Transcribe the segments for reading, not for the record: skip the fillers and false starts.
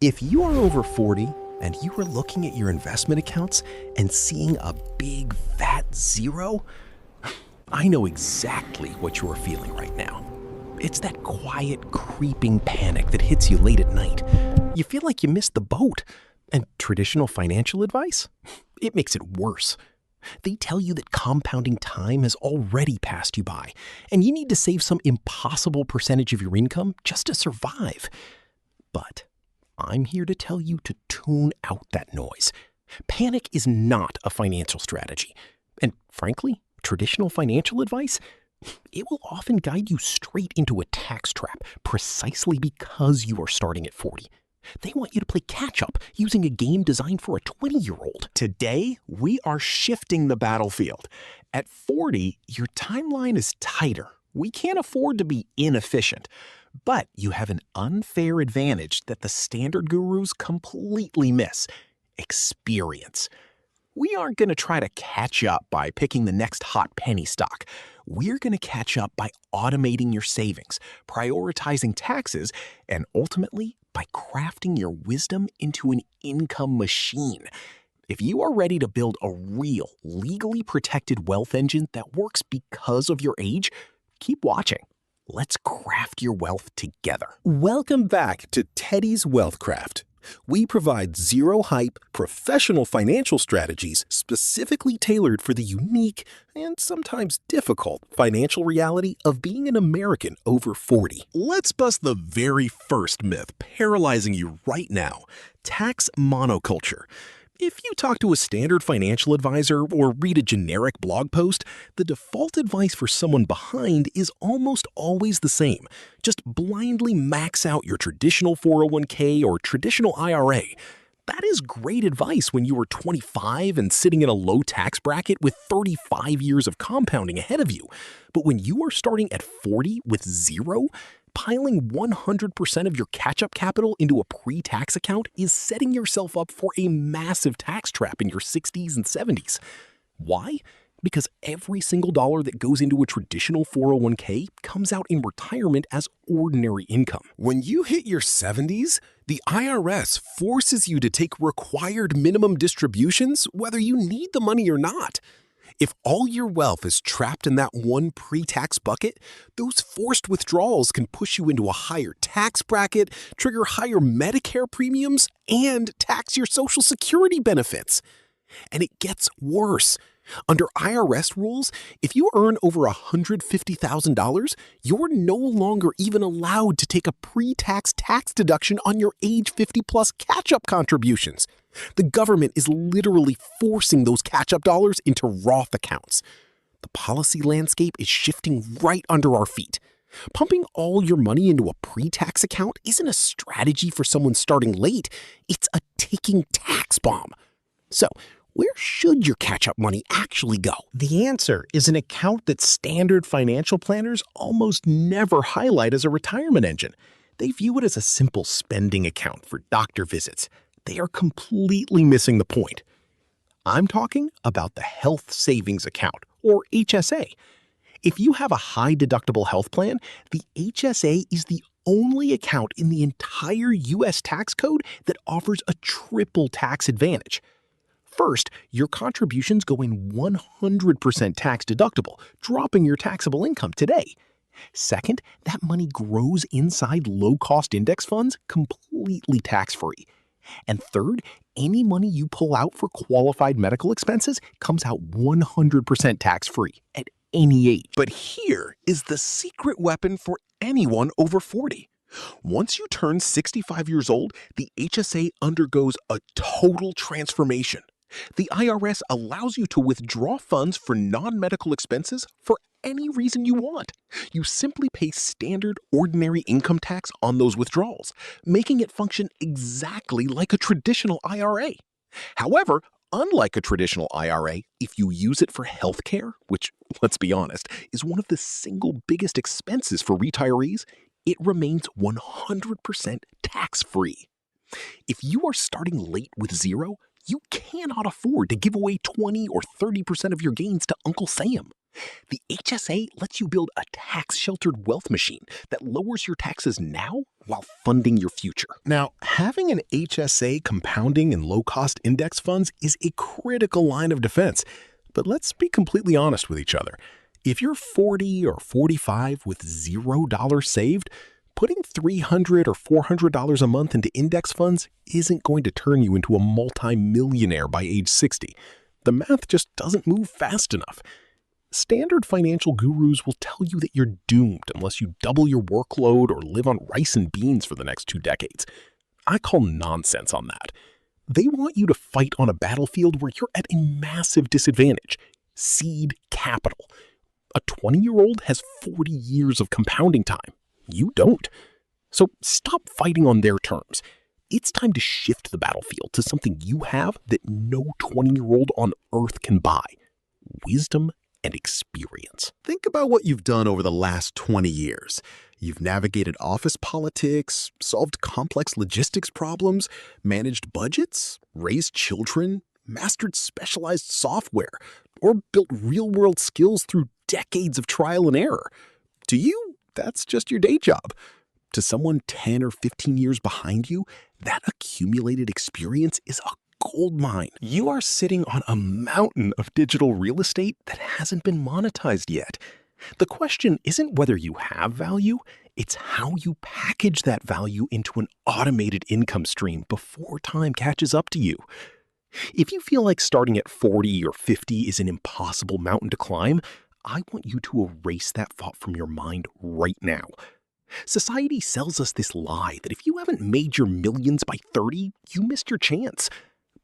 If you are over 40 and you are looking at your investment accounts and seeing a big fat zero, I know exactly what you are feeling right now. It's that quiet, creeping panic that hits you late at night. You feel like you missed the boat. And traditional financial advice? It makes it worse. They tell you that compounding time has already passed you by, and you need to save some impossible percentage of your income just to survive. But I'm here to tell you to tune out that noise. Panic is not a financial strategy. And frankly, traditional financial advice, it will often guide you straight into a tax trap precisely because you are starting at 40. They want you to play catch-up using a game designed for a 20-year-old. Today, we are shifting the battlefield. At 40, your timeline is tighter. We can't afford to be inefficient. But you have an unfair advantage that the standard gurus completely miss: experience. We aren't going to try to catch up by picking the next hot penny stock. We're going to catch up by automating your savings, prioritizing taxes, and ultimately by crafting your wisdom into an income machine. If you are ready to build a real, legally protected wealth engine that works because of your age, keep watching. Let's craft your wealth together. Welcome back to Teddy's Wealthcraft. We provide zero-hype, professional financial strategies specifically tailored for the unique and sometimes difficult financial reality of being an American over 40. Let's bust the very first myth paralyzing you right now: tax monoculture. If you talk to a standard financial advisor or read a generic blog post, the default advice for someone behind is almost always the same. Just blindly max out your traditional 401k or traditional IRA. That is great advice when you are 25 and sitting in a low tax bracket with 35 years of compounding ahead of you. But when you are starting at 40 with zero, piling 100% of your catch-up capital into a pre-tax account is setting yourself up for a massive tax trap in your 60s and 70s. Why? Because every single dollar that goes into a traditional 401k comes out in retirement as ordinary income. When you hit your 70s, the IRS forces you to take required minimum distributions whether you need the money or not. If all your wealth is trapped in that one pre-tax bucket, those forced withdrawals can push you into a higher tax bracket, trigger higher Medicare premiums, and tax your Social Security benefits. And it gets worse. Under IRS rules, if you earn over $150,000, you're no longer even allowed to take a pre-tax tax deduction on your age 50-plus catch-up contributions. The government is literally forcing those catch-up dollars into Roth accounts. The policy landscape is shifting right under our feet. Pumping all your money into a pre-tax account isn't a strategy for someone starting late. It's a ticking tax bomb. So, where should your catch-up money actually go? The answer is an account that standard financial planners almost never highlight as a retirement engine. They view it as a simple spending account for doctor visits. They are completely missing the point. I'm talking about the Health Savings Account, or HSA. If you have a high-deductible health plan, the HSA is the only account in the entire U.S. tax code that offers a triple tax advantage. First, your contributions go in 100% tax deductible, dropping your taxable income today. Second, that money grows inside low-cost index funds completely tax-free. And third, any money you pull out for qualified medical expenses comes out 100% tax-free at any age. But here is the secret weapon for anyone over 40. Once you turn 65 years old, the HSA undergoes a total transformation. The IRS allows you to withdraw funds for non-medical expenses for any reason you want. You simply pay standard ordinary income tax on those withdrawals, making it function exactly like a traditional IRA. However, unlike a traditional IRA, if you use it for healthcare, which, let's be honest, is one of the single biggest expenses for retirees, it remains 100% tax-free. If you are starting late with zero, you cannot afford to give away 20 or 30% of your gains to Uncle Sam. The HSA lets you build a tax-sheltered wealth machine that lowers your taxes now while funding your future. Now, having an HSA compounding and low-cost index funds is a critical line of defense. But let's be completely honest with each other. If you're 40 or 45 with $0 saved, putting $300 or $400 a month into index funds isn't going to turn you into a multi-millionaire by age 60. The math just doesn't move fast enough. Standard financial gurus will tell you that you're doomed unless you double your workload or live on rice and beans for the next 2 decades. I call nonsense on that. They want you to fight on a battlefield where you're at a massive disadvantage. Seed capital. A 20-year-old has 40 years of compounding time. You don't. So stop fighting on their terms. It's time to shift the battlefield to something you have that no 20-year-old on earth can buy. Wisdom and experience. Think about what you've done over the last 20 years. You've navigated office politics, solved complex logistics problems, managed budgets, raised children, mastered specialized software, or built real-world skills through decades of trial and error. To you, that's just your day job. To someone 10 or 15 years behind you, that accumulated experience is a gold mine. You are sitting on a mountain of digital real estate that hasn't been monetized yet. The question isn't whether you have value, it's how you package that value into an automated income stream before time catches up to you. If you feel like starting at 40 or 50 is an impossible mountain to climb, I want you to erase that thought from your mind right now. Society sells us this lie that if you haven't made your millions by 30, you missed your chance.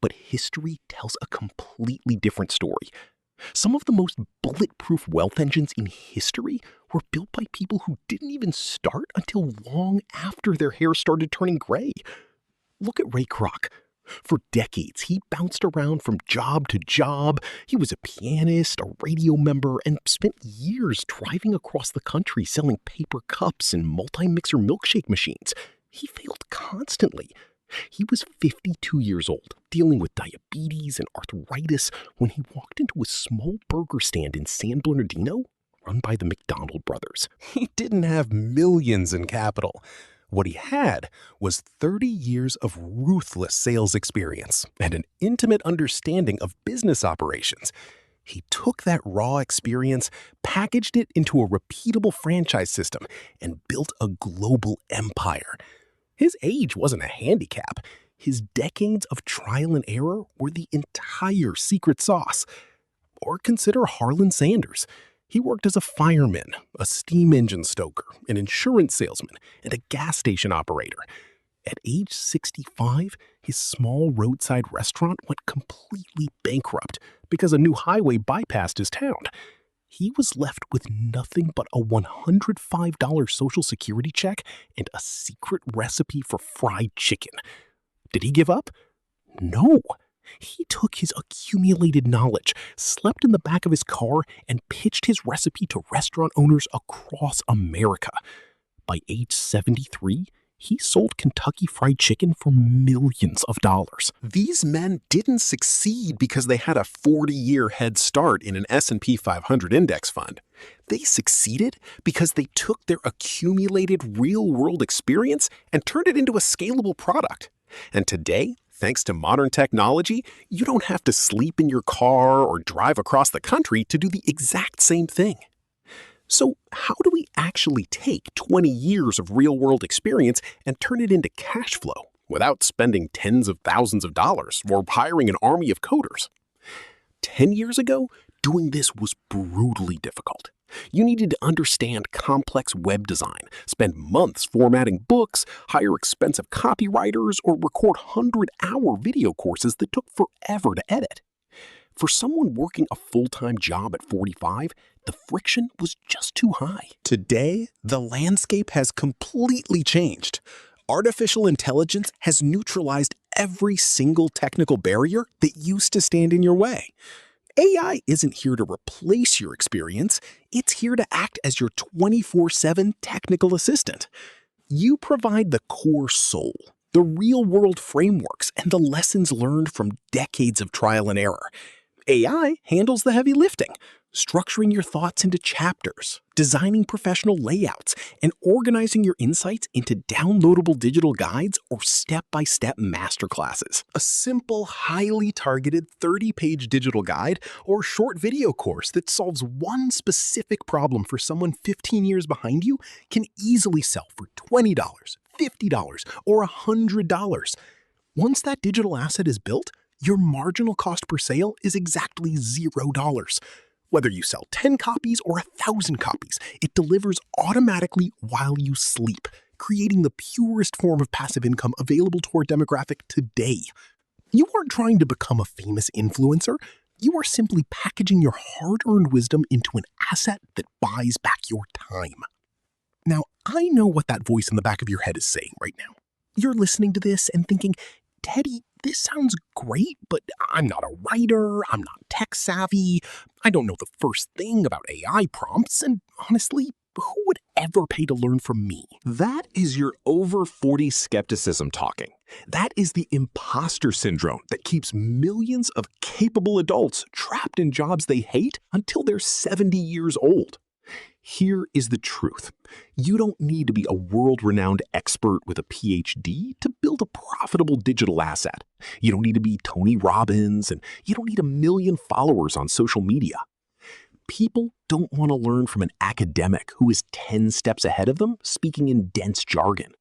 But history tells a completely different story. Some of the most bulletproof wealth engines in history were built by people who didn't even start until long after their hair started turning gray. Look at Ray Kroc. For decades, he bounced around from job to job. He was a pianist, a radio member, and spent years driving across the country selling paper cups and multi-mixer milkshake machines. He failed constantly. He was 52 years old, dealing with diabetes and arthritis, when he walked into a small burger stand in San Bernardino run by the McDonald brothers. He didn't have millions in capital. What he had was 30 years of ruthless sales experience and an intimate understanding of business operations. He took that raw experience, packaged it into a repeatable franchise system, and built a global empire. His age wasn't a handicap. His decades of trial and error were the entire secret sauce. Or consider Harland Sanders. He worked as a fireman, a steam engine stoker, an insurance salesman, and a gas station operator. At age 65, his small roadside restaurant went completely bankrupt because a new highway bypassed his town. He was left with nothing but a $105 Social Security check and a secret recipe for fried chicken. Did he give up? No. He took his accumulated knowledge, slept in the back of his car, and pitched his recipe to restaurant owners across America. By age 73, he sold Kentucky Fried Chicken for millions of dollars. These men didn't succeed because they had a 40-year head start in an S&P 500 index fund. They succeeded because they took their accumulated real-world experience and turned it into a scalable product. And today, thanks to modern technology, you don't have to sleep in your car or drive across the country to do the exact same thing. So how do we actually take 20 years of real-world experience and turn it into cash flow without spending tens of thousands of dollars or hiring an army of coders? 10 years ago, doing this was brutally difficult. You needed to understand complex web design, spend months formatting books, hire expensive copywriters, or record 100-hour video courses that took forever to edit. For someone working a full-time job at 45, the friction was just too high. Today, the landscape has completely changed. Artificial intelligence has neutralized every single technical barrier that used to stand in your way. AI isn't here to replace your experience, it's here to act as your 24/7 technical assistant. You provide the core soul, the real-world frameworks, and the lessons learned from decades of trial and error. AI handles the heavy lifting. Structuring your thoughts into chapters, designing professional layouts, and organizing your insights into downloadable digital guides or step-by-step masterclasses. A simple, highly targeted 30-page digital guide or short video course that solves one specific problem for someone 15 years behind you can easily sell for $20, $50, or $100. Once that digital asset is built, your marginal cost per sale is exactly $0. Whether you sell 10 copies or 1,000 copies, it delivers automatically while you sleep, creating the purest form of passive income available to our demographic today. You aren't trying to become a famous influencer. You are simply packaging your hard-earned wisdom into an asset that buys back your time. Now, I know what that voice in the back of your head is saying right now. You're listening to this and thinking, Teddy, this sounds great, but I'm not a writer, I'm not tech savvy, I don't know the first thing about AI prompts, and honestly, who would ever pay to learn from me? That is your over 40 skepticism talking. That is the imposter syndrome that keeps millions of capable adults trapped in jobs they hate until they're 70 years old. Here is the truth. You don't need to be a world-renowned expert with a PhD to build a profitable digital asset. You don't need to be Tony Robbins, and you don't need 1 million followers on social media. People don't want to learn from an academic who is 10 steps ahead of them, speaking in dense jargon.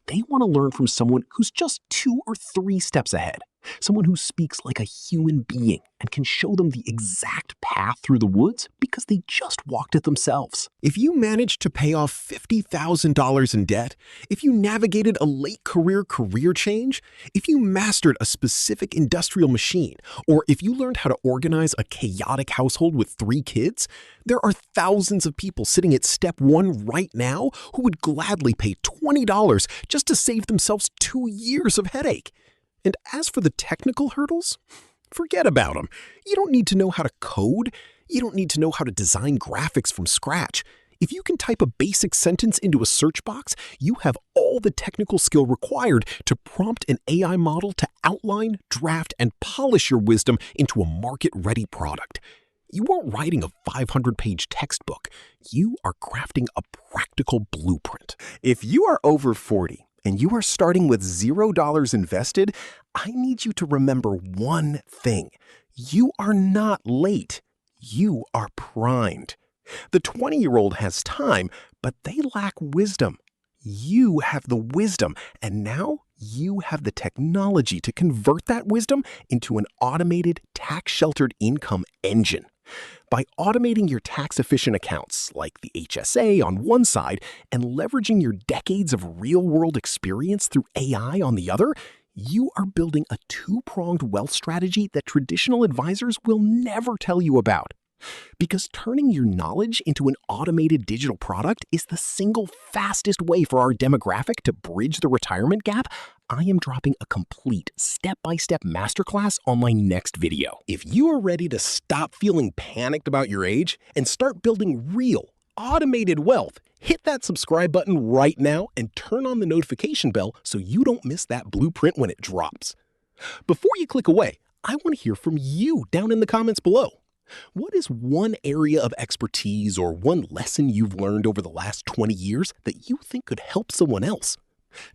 They want to learn from someone who's just 2 or 3 steps ahead. Someone who speaks like a human being and can show them the exact path through the woods because they just walked it themselves. If you managed to pay off $50,000 in debt, if you navigated a late career change, if you mastered a specific industrial machine, or if you learned how to organize a chaotic household with 3 kids, there are thousands of people sitting at step 1 right now who would gladly pay $20 just to save themselves 2 years of headache. And as for the technical hurdles, forget about them. You don't need to know how to code. You don't need to know how to design graphics from scratch. If you can type a basic sentence into a search box, you have all the technical skill required to prompt an AI model to outline, draft, and polish your wisdom into a market-ready product. You aren't writing a 500-page textbook. You are crafting a practical blueprint. If you are over 40, and you are starting with $0 invested, I need you to remember one thing. You are not late. You are primed. The 20-year-old has time, but they lack wisdom. You have the wisdom, and now you have the technology to convert that wisdom into an automated, tax-sheltered income engine. By automating your tax-efficient accounts, like the HSA on one side, and leveraging your decades of real-world experience through AI on the other, you are building a two-pronged wealth strategy that traditional advisors will never tell you about. Because turning your knowledge into an automated digital product is the single fastest way for our demographic to bridge the retirement gap, I am dropping a complete step-by-step masterclass on my next video. If you are ready to stop feeling panicked about your age and start building real, automated wealth, hit that subscribe button right now and turn on the notification bell so you don't miss that blueprint when it drops. Before you click away, I want to hear from you down in the comments below. What is one area of expertise or one lesson you've learned over the last 20 years that you think could help someone else?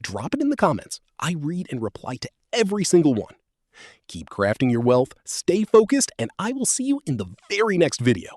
Drop it in the comments. I read and reply to every single one. Keep crafting your wealth, stay focused, and I will see you in the very next video.